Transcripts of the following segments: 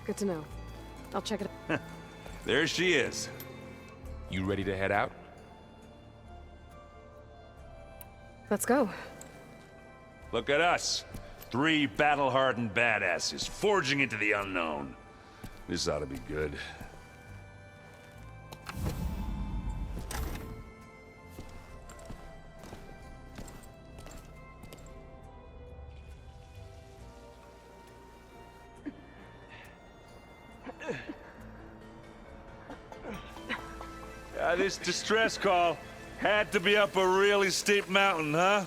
Good to know. I'll check it out. There she is. You ready to head out? Let's go. Look at us. 3 battle-hardened badasses forging into the unknown. This ought to be good. This distress call had to be up a really steep mountain, huh?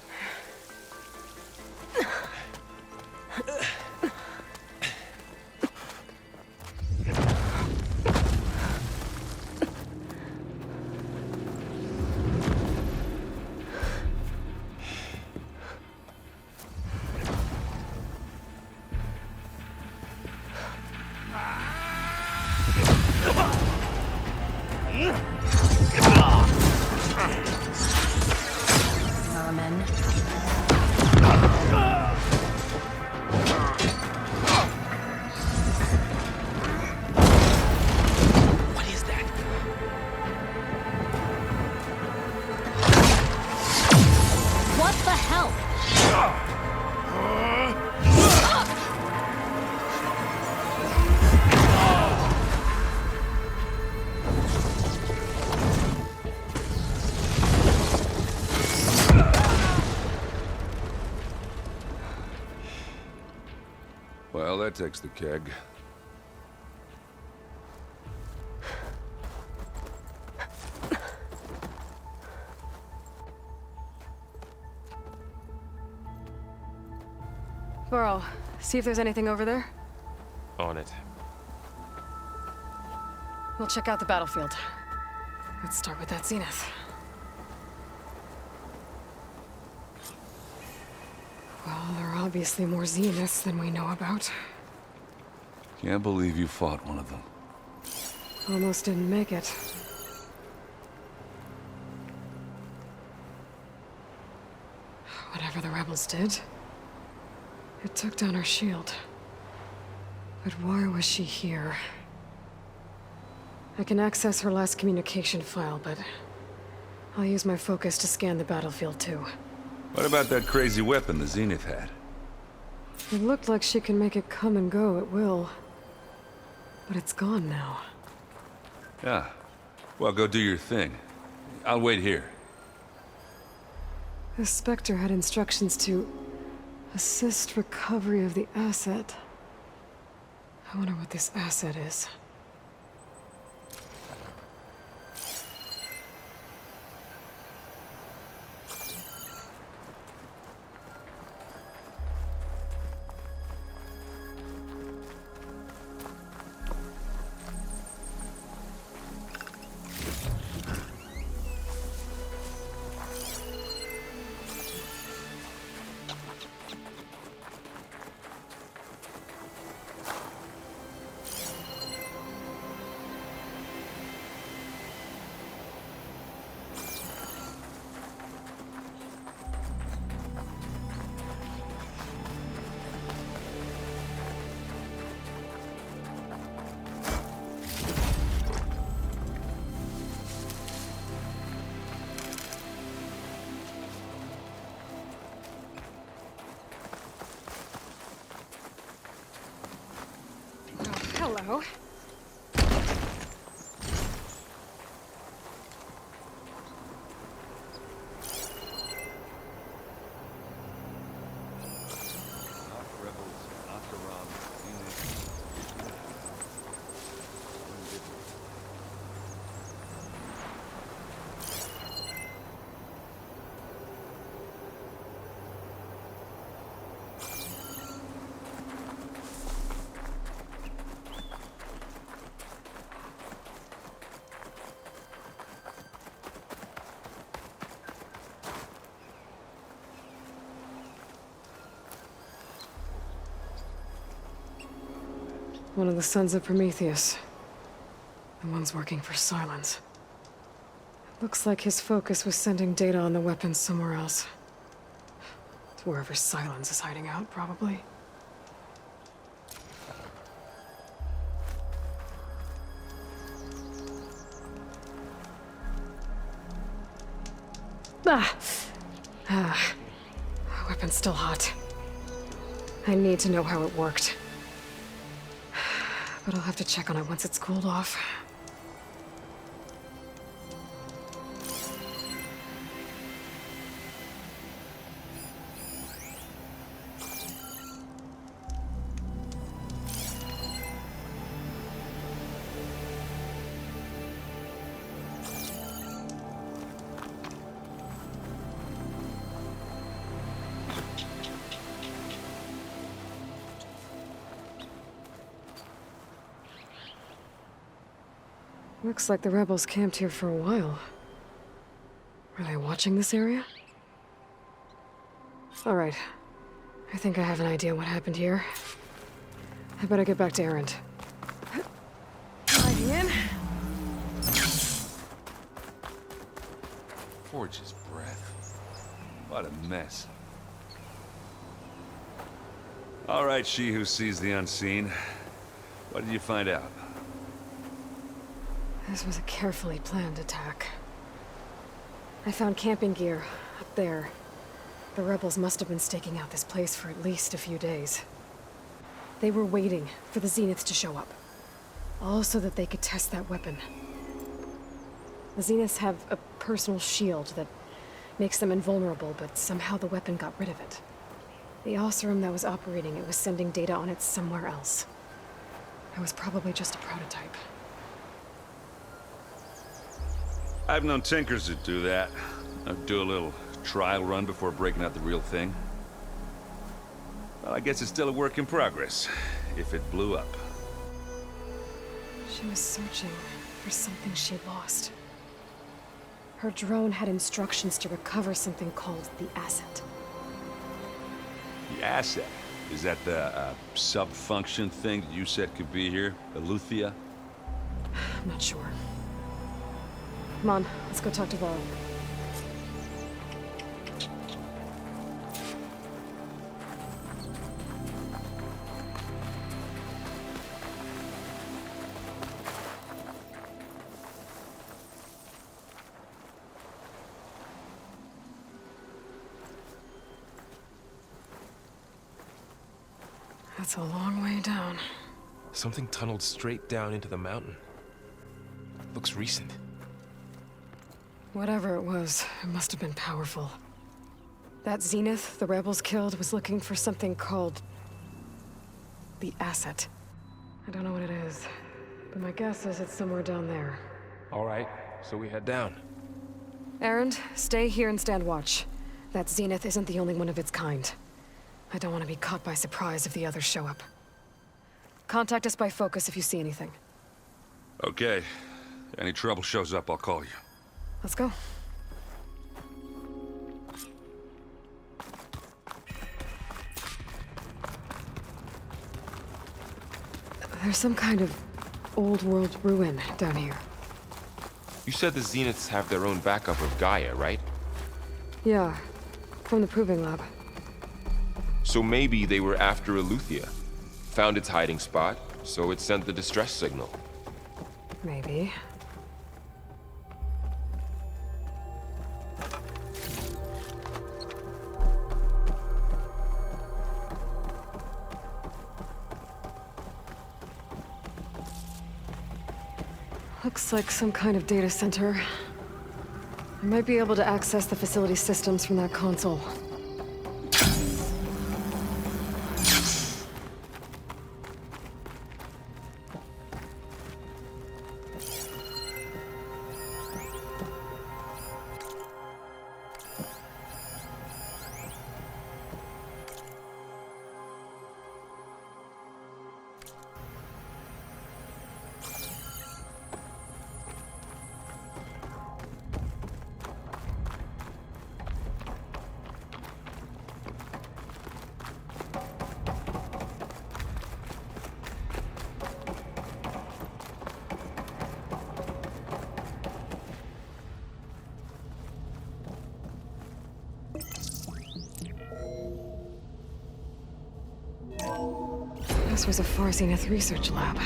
Well, that takes the keg. Burl, see if there's anything over there. On it. We'll check out the battlefield. Let's start with that zenith. Well, there are obviously more zeniths than we know about. Can't believe you fought one of them. Almost didn't make it. Whatever the rebels did, it took down our shield. But why was she here? I can access her last communication file, but I'll use my focus to scan the battlefield too. What about that crazy weapon the Zenith had? It looked like she can make it come and go at will. But it's gone now. Yeah. Well, go do your thing. I'll wait here. The Spectre had instructions to assist recovery of the asset. I wonder what this asset is. Hello. One of the sons of Prometheus. The one's working for Silence. It looks like his focus was sending data on the weapons somewhere else. To wherever Silence is hiding out, probably. Weapon's still hot. I need to know how it worked. But I'll have to check on it once it's cooled off. Looks like the rebels camped here for a while. Are they watching this area? All right. I think I have an idea what happened here. I better get back to Erend. Diving in. Forge's breath. What a mess. All right, she who sees the unseen. What did you find out? This was a carefully planned attack. I found camping gear up there. The rebels must have been staking out this place for at least a few days. They were waiting for the Zeniths to show up. All so that they could test that weapon. The Zeniths have a personal shield that makes them invulnerable, but somehow the weapon got rid of it. The Oseram that was operating it was sending data on it somewhere else. It was probably just a prototype. I've known tinkers that do that. I'd do a little trial run before breaking out the real thing. Well, I guess it's still a work in progress, if it blew up. She was searching for something she lost. Her drone had instructions to recover something called the asset. The asset? Is that the sub-function thing that you said could be here? Eleuthia? I'm not sure. Come on, let's go talk to Varl. That's a long way down. Something tunneled straight down into the mountain. Looks recent. Whatever it was, it must have been powerful. That Zenith the rebels killed was looking for something called the asset. I don't know what it is, but my guess is it's somewhere down there. All right, so we head down. Erend, stay here and stand watch. That Zenith isn't the only one of its kind. I don't want to be caught by surprise if the others show up. Contact us by focus if you see anything. Okay. Any trouble shows up, I'll call you. Let's go. There's some kind of old world ruin down here. You said the Zeniths have their own backup of Gaia, right? Yeah, from the proving lab. So maybe they were after Eleuthia. Found its hiding spot, so it sent the distress signal. Maybe. Looks like some kind of data center. I might be able to access the facility systems from that console. This was a Far Zenith research lab.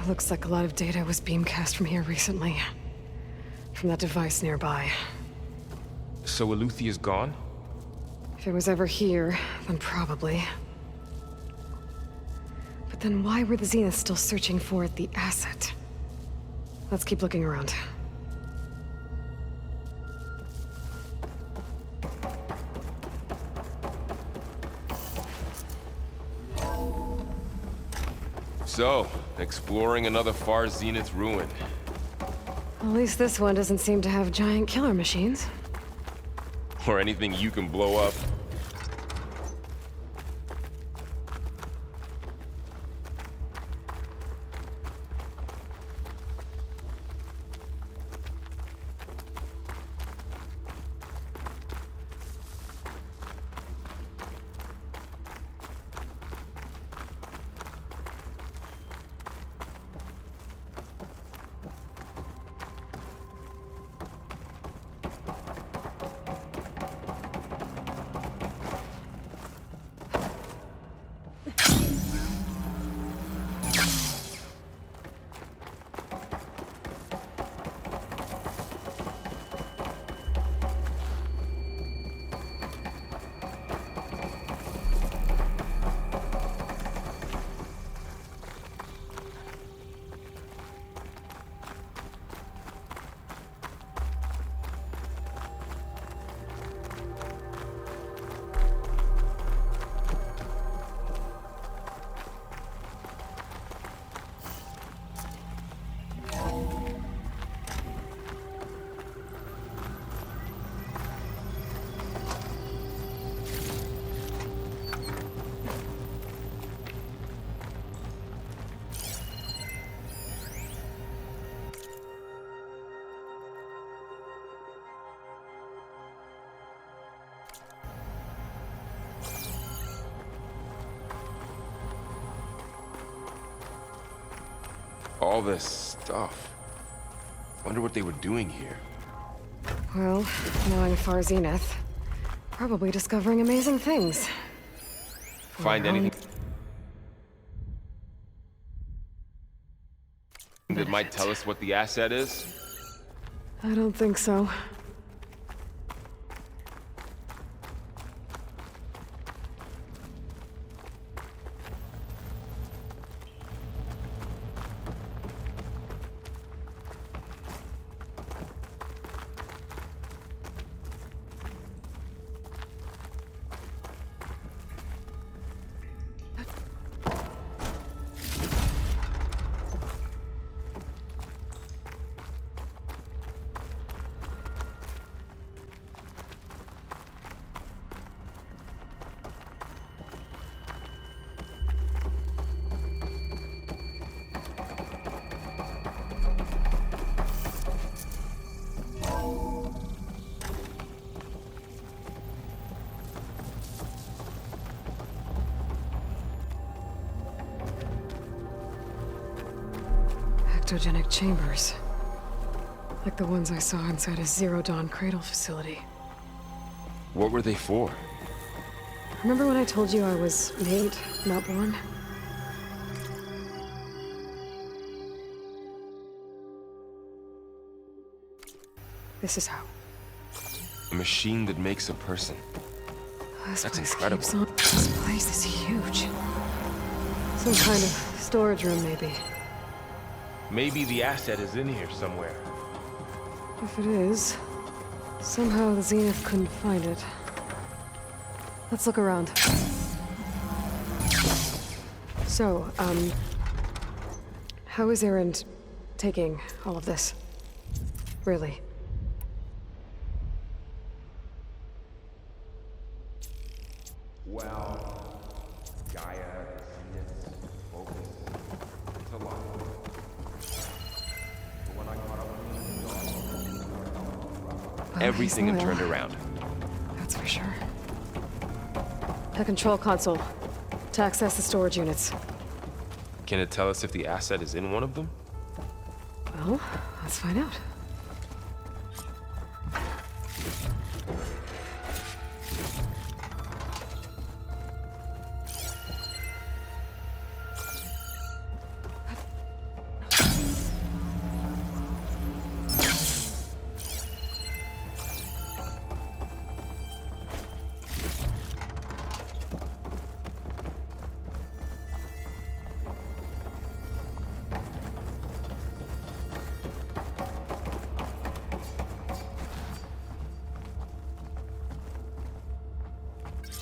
Looks like a lot of data was beamcast from here recently. From that device nearby. So Eluthia's gone? If it was ever here, then probably. But then why were the Zeniths still searching for the asset? Let's keep looking around. So, exploring another far Zenith ruin. At least this one doesn't seem to have giant killer machines. Or anything you can blow up. All this stuff. Wonder what they were doing here. Well, knowing Far Zenith, probably discovering amazing things. Find Their own anything that might tell us what the asset is? I don't think so. Ectogenic chambers. Like the ones I saw inside a Zero Dawn CRADLE facility. What were they for? Remember when I told you I was made, not born? This is how. A machine that makes a person. This That's place incredible. keeps on. This place is huge. Some kind of storage room, maybe. Maybe the asset is in here somewhere. If it is, somehow the Zenith couldn't find it. Let's look around. So, how is Erend taking all of this? Really? Well, Gaia, Zenith, focus. It's a lot. But when I caught up with everything had turned around. That's for sure. The control console. To access the storage units. Can it tell us if the asset is in one of them? Well, let's find out.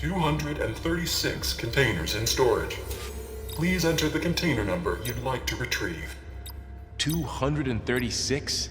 236 containers in storage. Please enter the container number you'd like to retrieve. 236?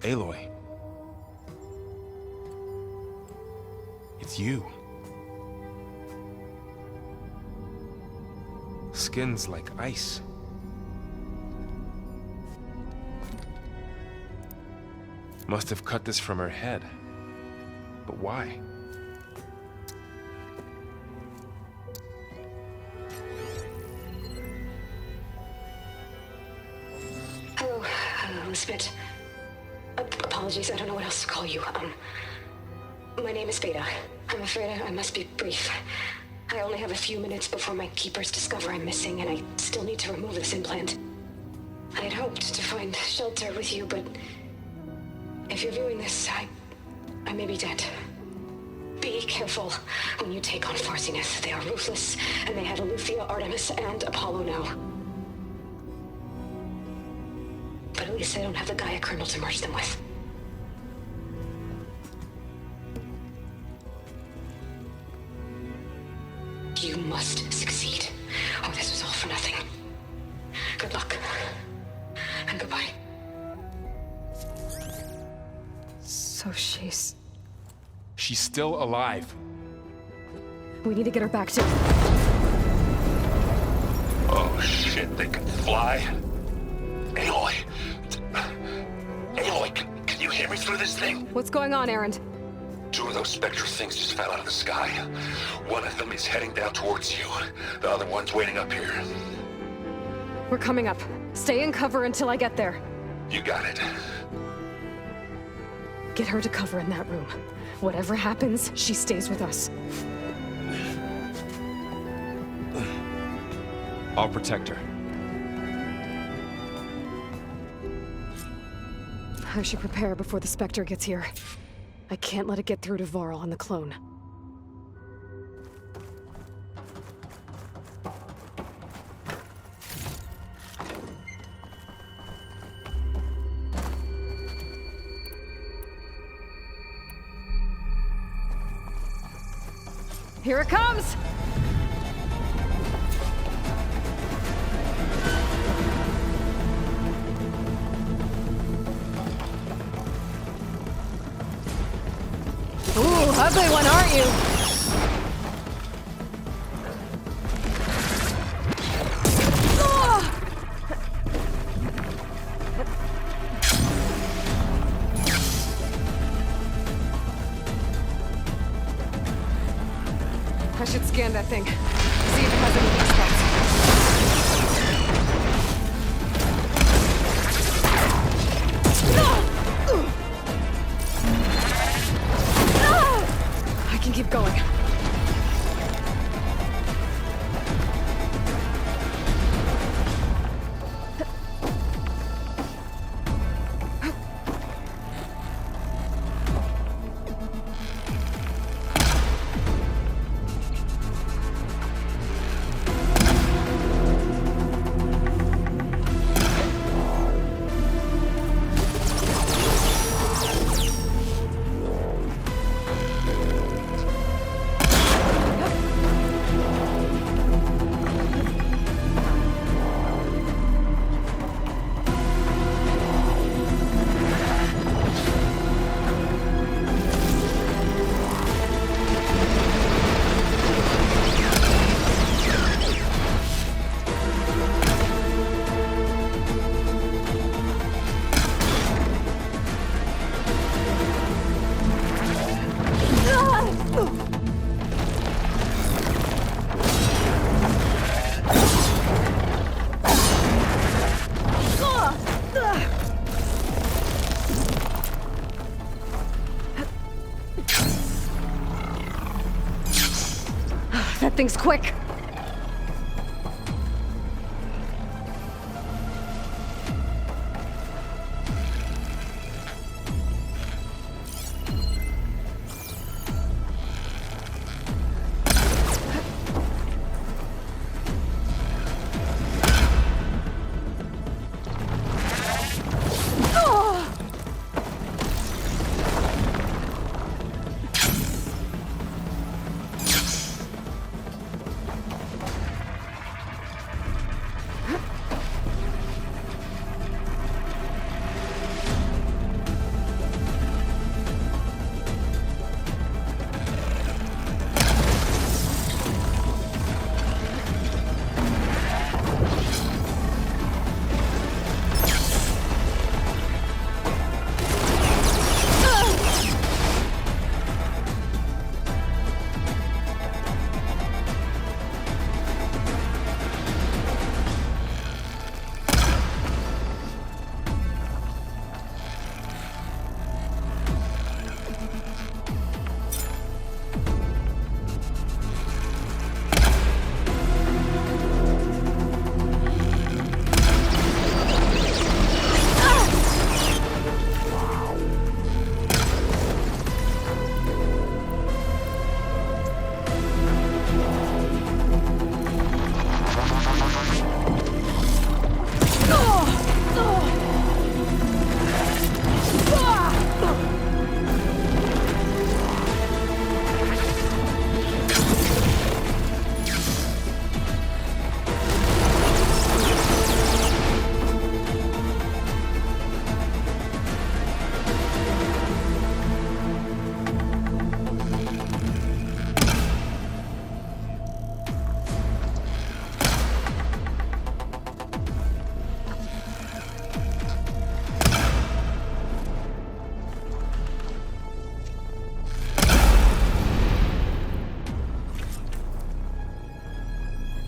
Aloy. It's you. Skin's like ice. Must have cut this from her head. But why? Hello, Elizabeth. Apologies, I don't know what else to call you. My name is Veda. I'm afraid I must be brief. I only have a few minutes before my keepers discover I'm missing, and I still need to remove this implant. I had hoped to find shelter with you, but if you're viewing this, I may be dead. Be careful when you take on Far Zenith. They are ruthless, and they have Aletheia, Artemis, and Apollo now. But at least I don't have the Gaia kernel to merge them with. You must succeed, or this was all for nothing. Good luck. And goodbye. So she's still alive. We need to get her back to... Oh shit, they can fly? Aloy! Aloy, can you hear me through this thing? What's going on, Erend? Two of those spectral things just fell out of the sky. One of them is heading down towards you. The other one's waiting up here. We're coming up. Stay in cover until I get there. You got it. Get her to cover in that room. Whatever happens, she stays with us. I'll protect her. I should prepare before the Spectre gets here. I can't let it get through to Varl on the clone. Here it comes! Ooh, ugly one, aren't you? I should scan that thing. See if it has any weak spots. I can keep going. things quick!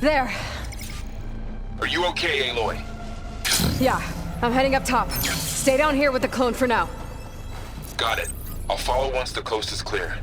There. Are you okay, Aloy? Yeah, I'm heading up top. Stay down here with the clone for now. Got it. I'll follow once the coast is clear.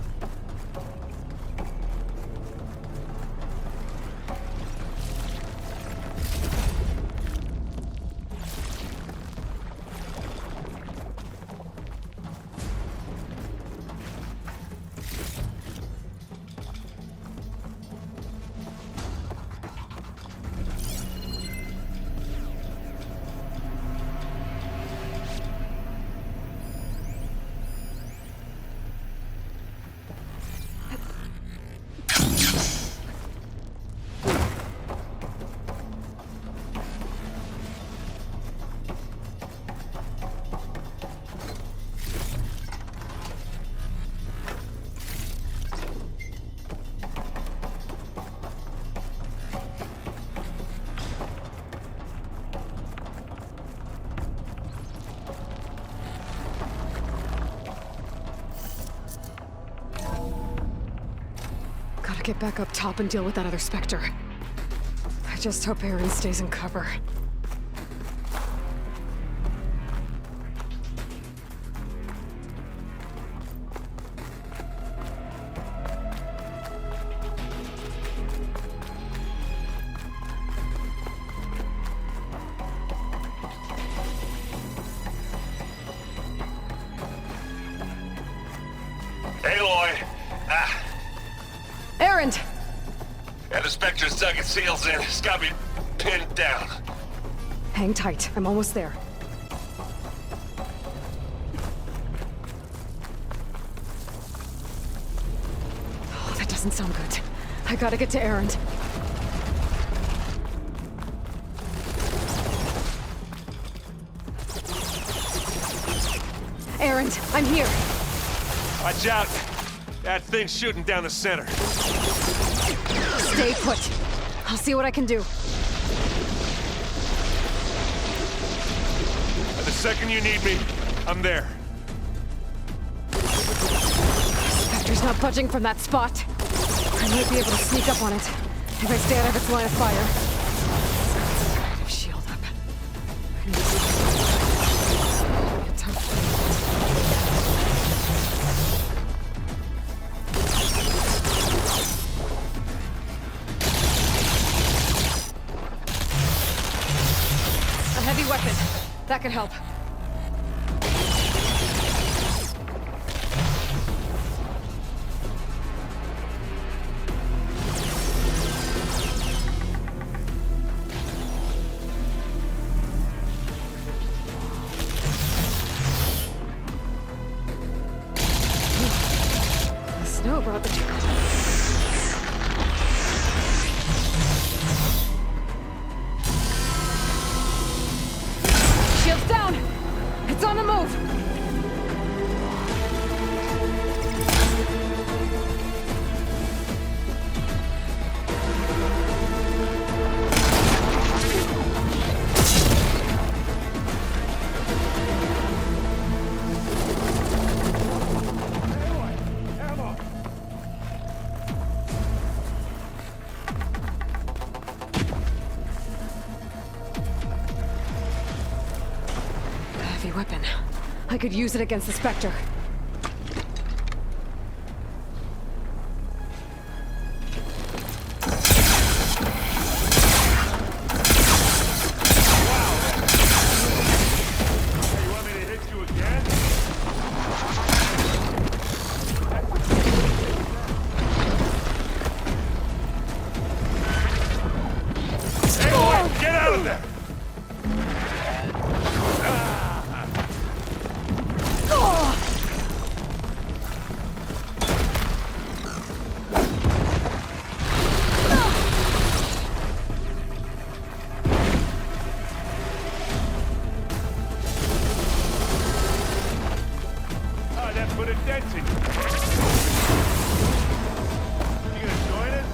Gotta get back up top and deal with that other Spectre. I just hope Aaron stays in cover. Aloy! Ah, Aaron! and the Spectre's dug its heels in. It's got me pinned down. Hang tight, I'm almost there. Oh, that doesn't sound good. I gotta get to Aaron. Aaron, I'm here. Watch out! That thing's shooting down the center. Stay put. I'll see what I can do. The second you need me, I'm there. Spectre's not budging from that spot. I might be able to sneak up on it if I stay out of its line of fire. Shield up. I need to get tough. can help. The snow brought the... Shields down! It's on the move! Heavy weapon. I could use it against the Spectre. You want me to hit you again? Hey, boy, get out of there! Oh, that put a dent in you. You gonna join us?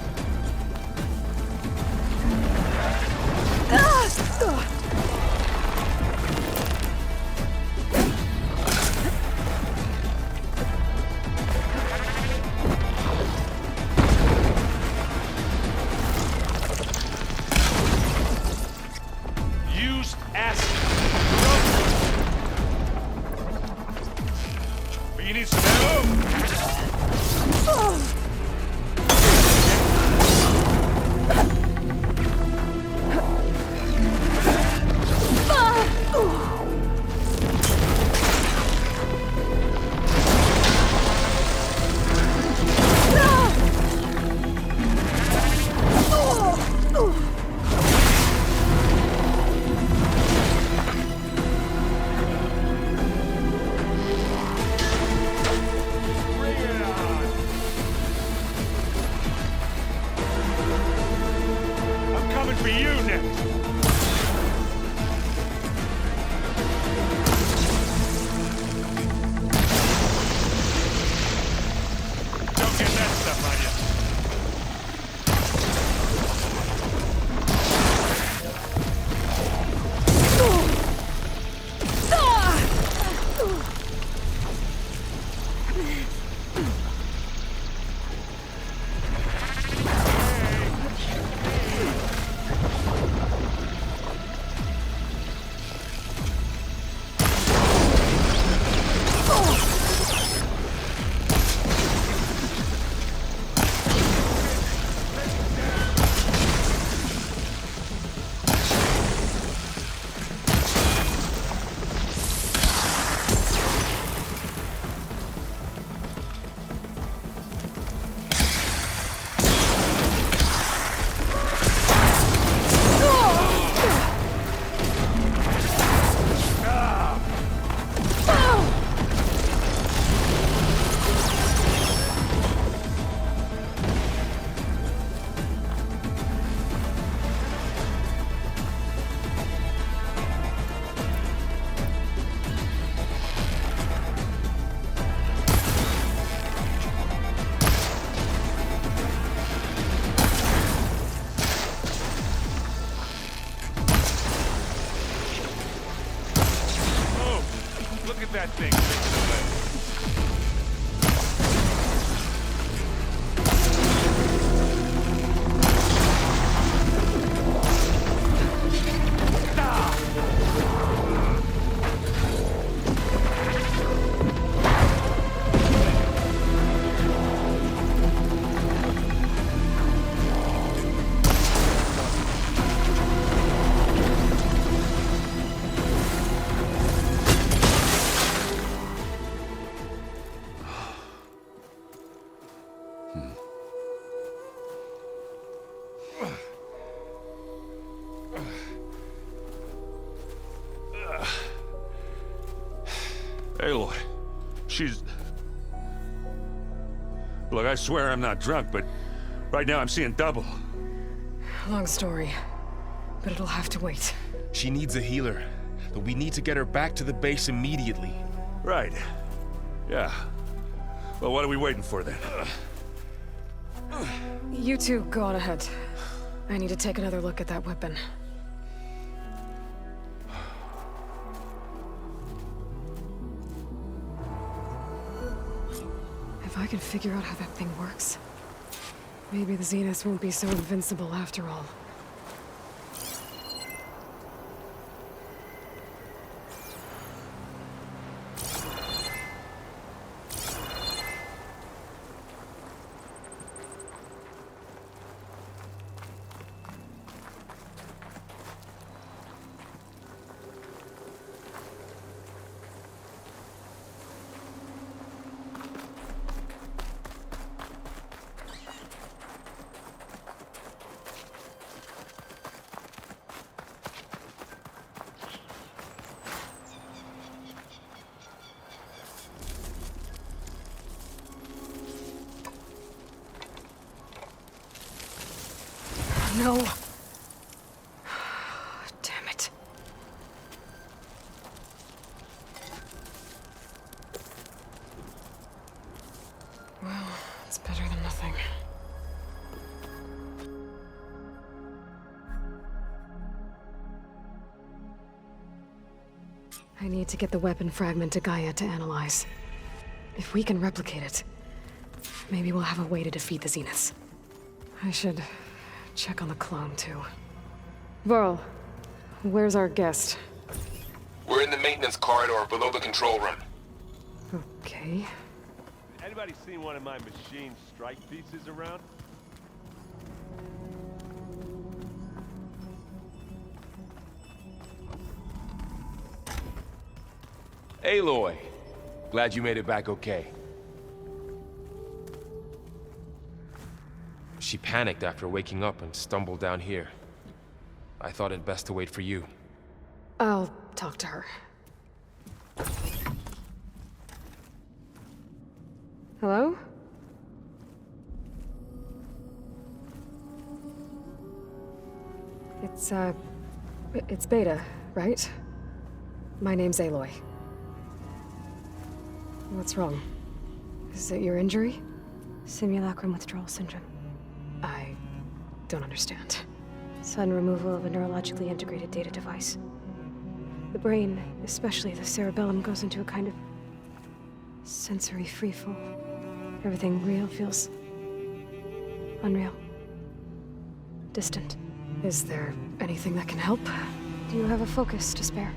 Used acid. But you need some ammo? Bring it on! I'm coming for you next! Don't get that stuff on you. Look at that thing. Aloy, she's... Look, I swear I'm not drunk, but right now I'm seeing double. Long story, but it'll have to wait. She needs a healer, but we need to get her back to the base immediately. Right. Yeah. Well, what are we waiting for then? You two go on ahead. I need to take another look at that weapon. If I can figure out how that thing works, maybe the Zeniths won't be so invincible after all. No. Damn it. Well, it's better than nothing. I need to get the weapon fragment to Gaia to analyze. If we can replicate it, maybe we'll have a way to defeat the Zeniths. I should check on the clone, too. Varl, where's our guest? We're in the maintenance corridor below the control room. Okay. Anybody seen one of my machine strike pieces around? Aloy, glad you made it back okay. She panicked after waking up and stumbled down here. I thought it best to wait for you. I'll talk to her. Hello? It's Beta, right? My name's Aloy. What's wrong? Is it your injury? Simulacrum withdrawal syndrome. I don't understand. Sudden removal of a neurologically integrated data device. The brain, especially the cerebellum, goes into a kind of sensory freefall. Everything real feels unreal. Distant. Is there anything that can help? Do you have a focus to spare?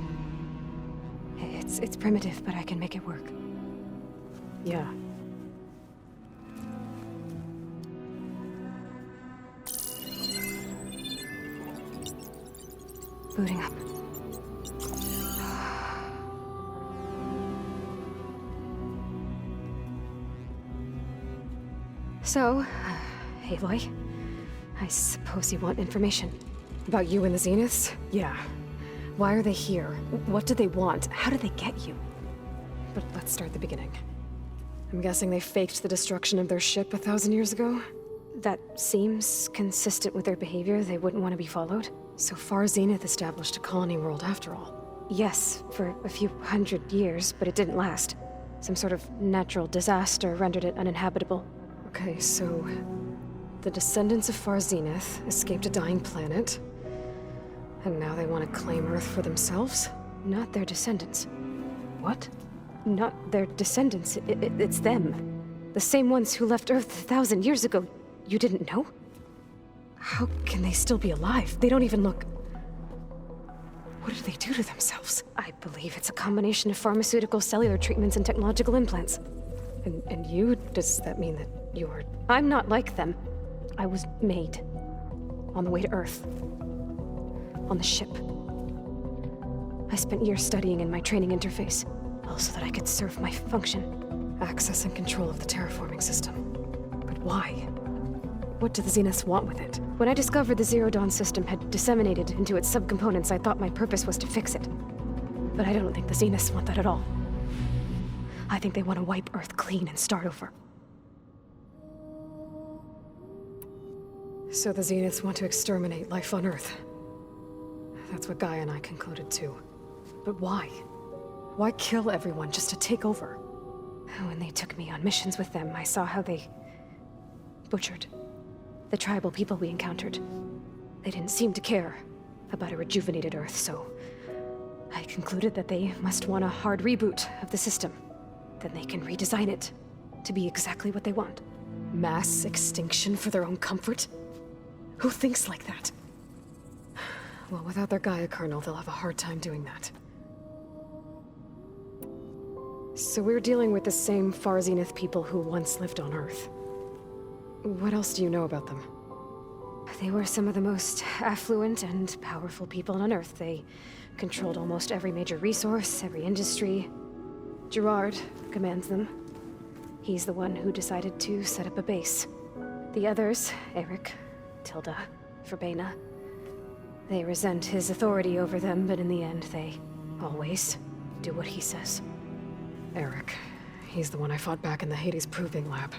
It's primitive, but I can make it work. Yeah. Booting up. So, Aloy, I suppose you want information. About you and the Zeniths? Yeah. Why are they here? What do they want? How did they get you? But let's start at the beginning. I'm guessing they faked the destruction of their ship 1,000 years ago? That seems consistent with their behavior. They wouldn't want to be followed. So far, Zenith established a colony world after all. Yes, for a few hundred years, but it didn't last. Some sort of natural disaster rendered it uninhabitable. Okay, so the descendants of Far Zenith escaped a dying planet, and now they want to claim Earth for themselves? Not their descendants. What? Not their descendants. It's them. The same ones who left Earth 1,000 years ago. You didn't know? How can they still be alive? They don't even look... What did they do to themselves? I believe it's a combination of pharmaceutical, cellular treatments, and technological implants. And you? Does that mean that you're... I'm not like them. I was made. On the way to Earth. On the ship. I spent years studying in my training interface, all so that I could serve my function. Access and control of the terraforming system. But why? What do the Zeniths want with it? When I discovered the Zero Dawn system had disseminated into its subcomponents, I thought my purpose was to fix it. But I don't think the Zeniths want that at all. I think they want to wipe Earth clean and start over. So the Zeniths want to exterminate life on Earth. That's what Gaia and I concluded too. But why? Why kill everyone just to take over? When they took me on missions with them, I saw how they butchered the tribal people we encountered. They didn't seem to care about a rejuvenated Earth, so I concluded that they must want a hard reboot of the system. Then they can redesign it to be exactly what they want. Mass extinction for their own comfort? Who thinks like that? Well, without their Gaia kernel, they'll have a hard time doing that. So we're dealing with the same Far Zenith people who once lived on Earth. What else do you know about them? They were some of the most affluent and powerful people on Earth. They controlled almost every major resource, every industry. Gerard commands them. He's the one who decided to set up a base. The others, Eric, Tilda, Verbena, they resent his authority over them, but in the end, they always do what he says. Eric. He's the one I fought back in the Hades Proving Lab.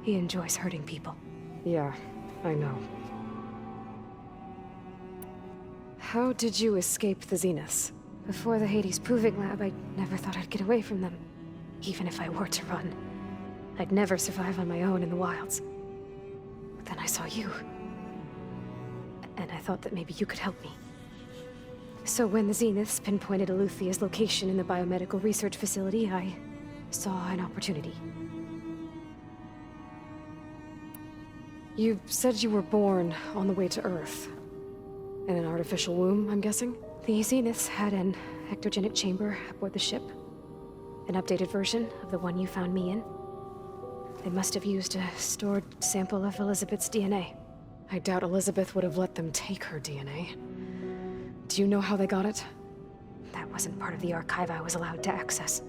He enjoys hurting people. Yeah, I know. How did you escape the Zeniths? Before the Hades Proving Lab, I never thought I'd get away from them. Even if I were to run, I'd never survive on my own in the wilds. But then I saw you. And I thought that maybe you could help me. So when the Zeniths pinpointed Eluthia's location in the biomedical research facility, I saw an opportunity. You said you were born on the way to Earth. In an artificial womb, I'm guessing? The Zeniths had an ectogenic chamber aboard the ship. An updated version of the one you found me in. They must have used a stored sample of Elizabeth's DNA. I doubt Elizabeth would have let them take her DNA. Do you know how they got it? That wasn't part of the archive I was allowed to access.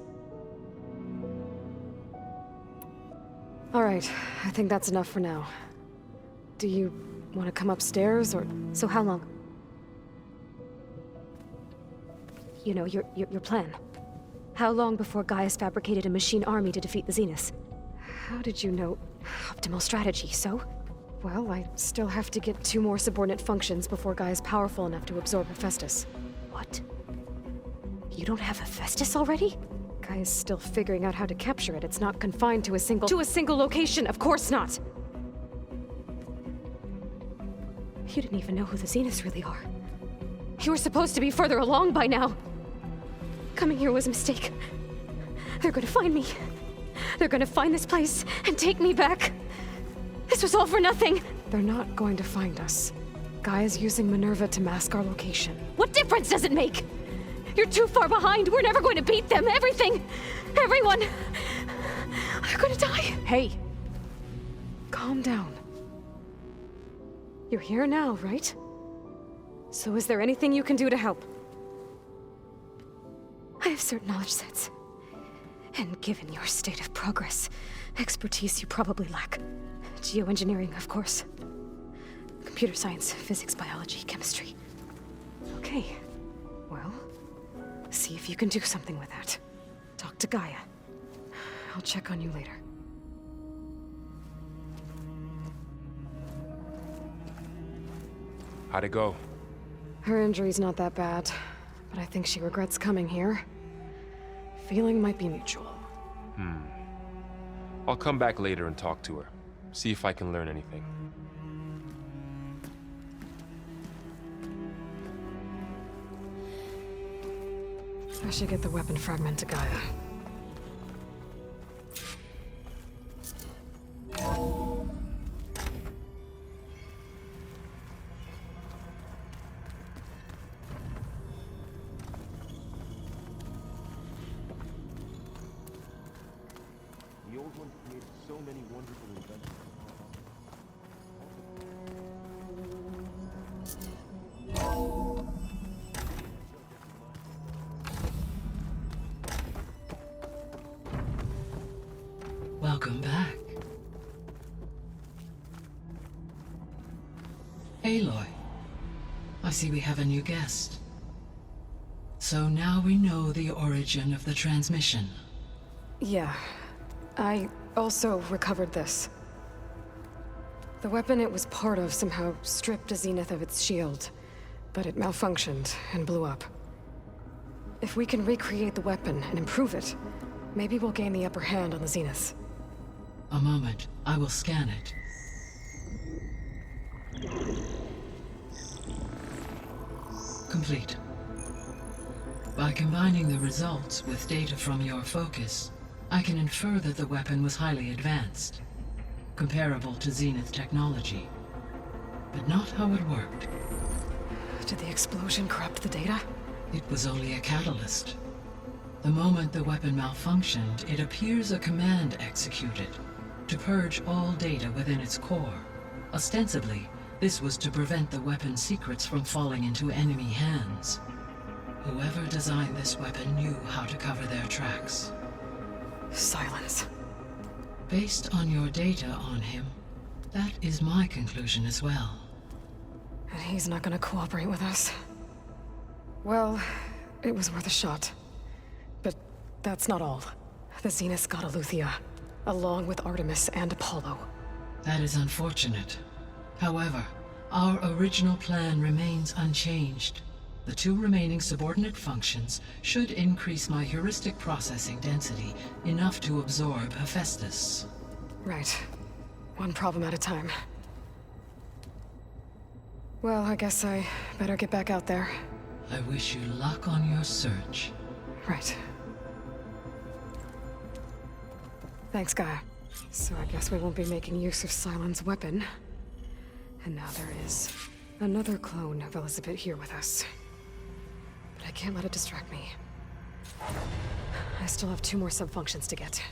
All right, I think that's enough for now. Do you want to come upstairs, or...? So how long? You know, your plan. How long before Gaia's fabricated a machine army to defeat the Zeniths? How did you know? Optimal strategy, so? Well, I still have to get 2 more subordinate functions before Gaia's powerful enough to absorb Hephaestus. What? You don't have Hephaestus already? Gaia's still figuring out how to capture it. It's not confined to a single... To a single location, of course not! You didn't even know who the Zeniths really are. You were supposed to be further along by now! Coming here was a mistake. They're gonna find me. They're gonna find this place and take me back. This was all for nothing! They're not going to find us. Gaia's using Minerva to mask our location. What difference does it make? You're too far behind. We're never going to beat them. Everything, everyone, are gonna die. Hey! Calm down. You're here now, right? So is there anything you can do to help? I have certain knowledge sets. And given your state of progress, expertise you probably lack. Geoengineering, of course. Computer science, physics, biology, chemistry. Okay. Well, see if you can do something with that. Talk to Gaia. I'll check on you later. How'd it go? Her injury's not that bad, but I think she regrets coming here. Feeling might be mutual. I'll come back later and talk to her. See if I can learn anything. I should get the weapon fragment to Gaia. The old ones created so many wonderful inventions. Welcome back. Aloy, I see we have a new guest. So now we know the origin of the transmission. Yeah. I also recovered this. The weapon it was part of somehow stripped Zenith of its shield, but it malfunctioned and blew up. If we can recreate the weapon and improve it, maybe we'll gain the upper hand on the Zeniths. A moment. I will scan it. Complete. By combining the results with data from your focus, I can infer that the weapon was highly advanced, comparable to Zenith technology, but not how it worked. Did the explosion corrupt the data? It was only a catalyst. The moment the weapon malfunctioned, it appears a command executed to purge all data within its core. Ostensibly, this was to prevent the weapon's secrets from falling into enemy hands. Whoever designed this weapon knew how to cover their tracks. Silence. Based on your data on him, that is my conclusion as well. And he's not gonna cooperate with us. Well, it was worth a shot. But that's not all. The Zeniths got Aletheia, along with Artemis and Apollo. That is unfortunate. However, our original plan remains unchanged. The 2 remaining subordinate functions should increase my heuristic processing density enough to absorb Hephaestus. Right. One problem at a time. Well, I guess I better get back out there. I wish you luck on your search. Right. Thanks, Gaia. So I guess we won't be making use of Cylon's weapon. And now there is another clone of Elizabeth here with us. But I can't let it distract me. I still have 2 more sub-functions to get.